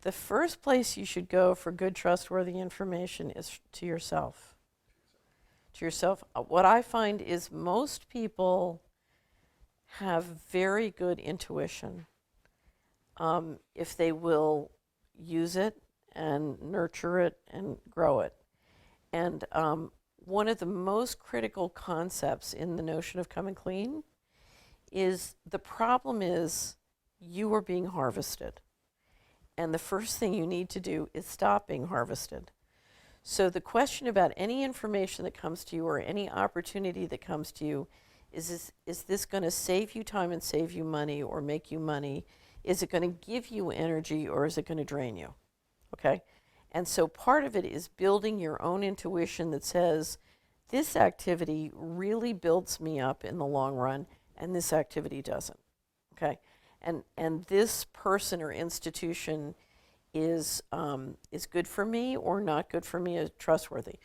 the first place you should go for good, trustworthy information is to yourself. To yourself. What I find is most people have very good intuition if they will use it and nurture it and grow it. And one of the most critical concepts in the notion of coming clean is the problem is you are being harvested. And the first thing you need to do is stop being harvested. So the question about any information that comes to you or any opportunity that comes to you is this going to save you time and save you money or make you money? Is it going to give you energy or is it going to drain you? Okay? And so part of it is building your own intuition that says, this activity really builds me up in the long run, and this activity doesn't. Okay? And this person or institution is good for me or not good for me, is trustworthy.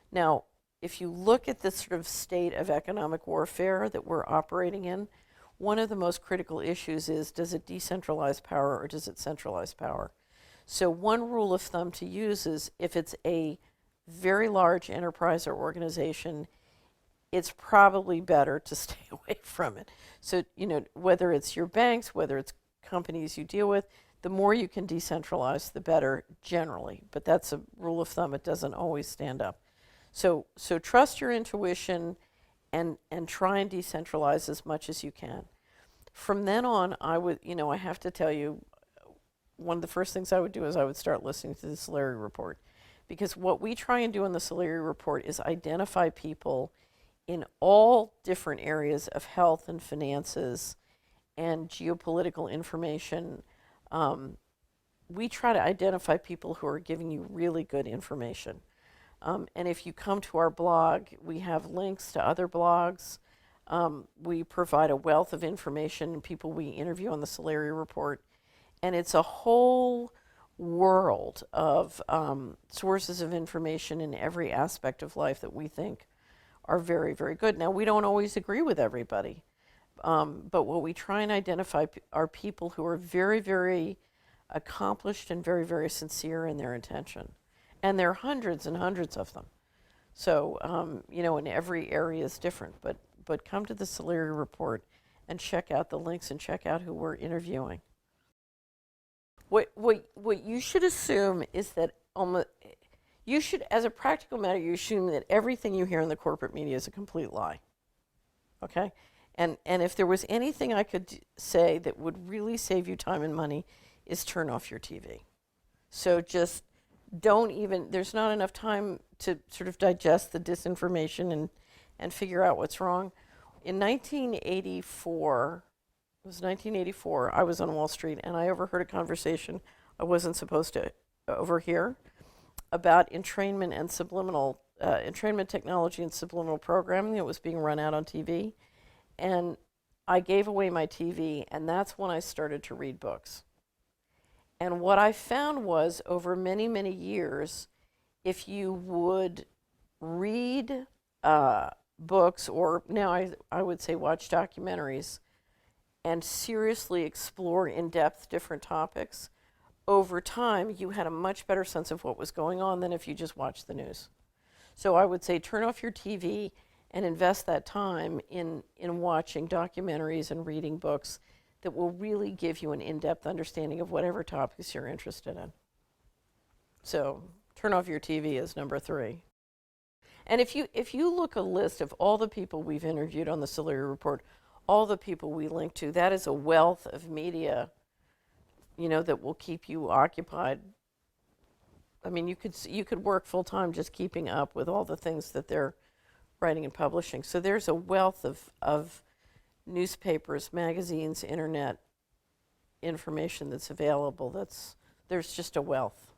Now, if you look at the sort of state of economic warfare that we're operating in, one of the most critical issues is, does it decentralize power or does it centralize power? So one rule of thumb to use is if it's a very large enterprise or organization, it's probably better to stay away from it. So, whether it's your banks, whether it's companies you deal with, the more you can decentralize, the better generally. But that's a rule of thumb. It doesn't always stand up. So trust your intuition and try and decentralize as much as you can. From then on, I have to tell you, one of the first things I would do is I would start listening to the Solari report. Because what we try and do in the Solari report is identify people in all different areas of health and finances and geopolitical information. We try to identify people who are giving you really good information. And if you come to our blog, we have links to other blogs. We provide a wealth of information and people we interview on the Solari report. And it's a whole world of sources of information in every aspect of life that we think are very, very good. Now, we don't always agree with everybody, but what we try and identify are people who are very, very accomplished and very, very sincere in their intention. And there are hundreds and hundreds of them. So, in every area is different, but come to the Solari report and check out the links and check out who we're interviewing. What you should assume is that you should, as a practical matter, you assume that everything you hear in the corporate media is a complete lie. Okay? And if there was anything I could say that would really save you time and money, is turn off your TV. So just don't even, there's not enough time to sort of digest the disinformation and figure out what's wrong. In 1984, it was 1984, I was on Wall Street and I overheard a conversation I wasn't supposed to overhear about entrainment and subliminal, entrainment technology and subliminal programming that was being run out on TV. And I gave away my TV, and that's when I started to read books. And what I found was, over many, many years, if you would read books, or now I would say watch documentaries, and seriously explore in depth different topics, over time you had a much better sense of what was going on than if you just watched the news. So I would say turn off your TV and invest that time in watching documentaries and reading books that will really give you an in-depth understanding of whatever topics you're interested in. So turn off your TV is number 3. And if you look a list of all the people we've interviewed on the Solari report, all the people we link to, that is a wealth of media, that will keep you occupied. I mean, you could work full time just keeping up with all the things that they're writing and publishing. So there's a wealth of newspapers, magazines, internet information that's available. There's just a wealth.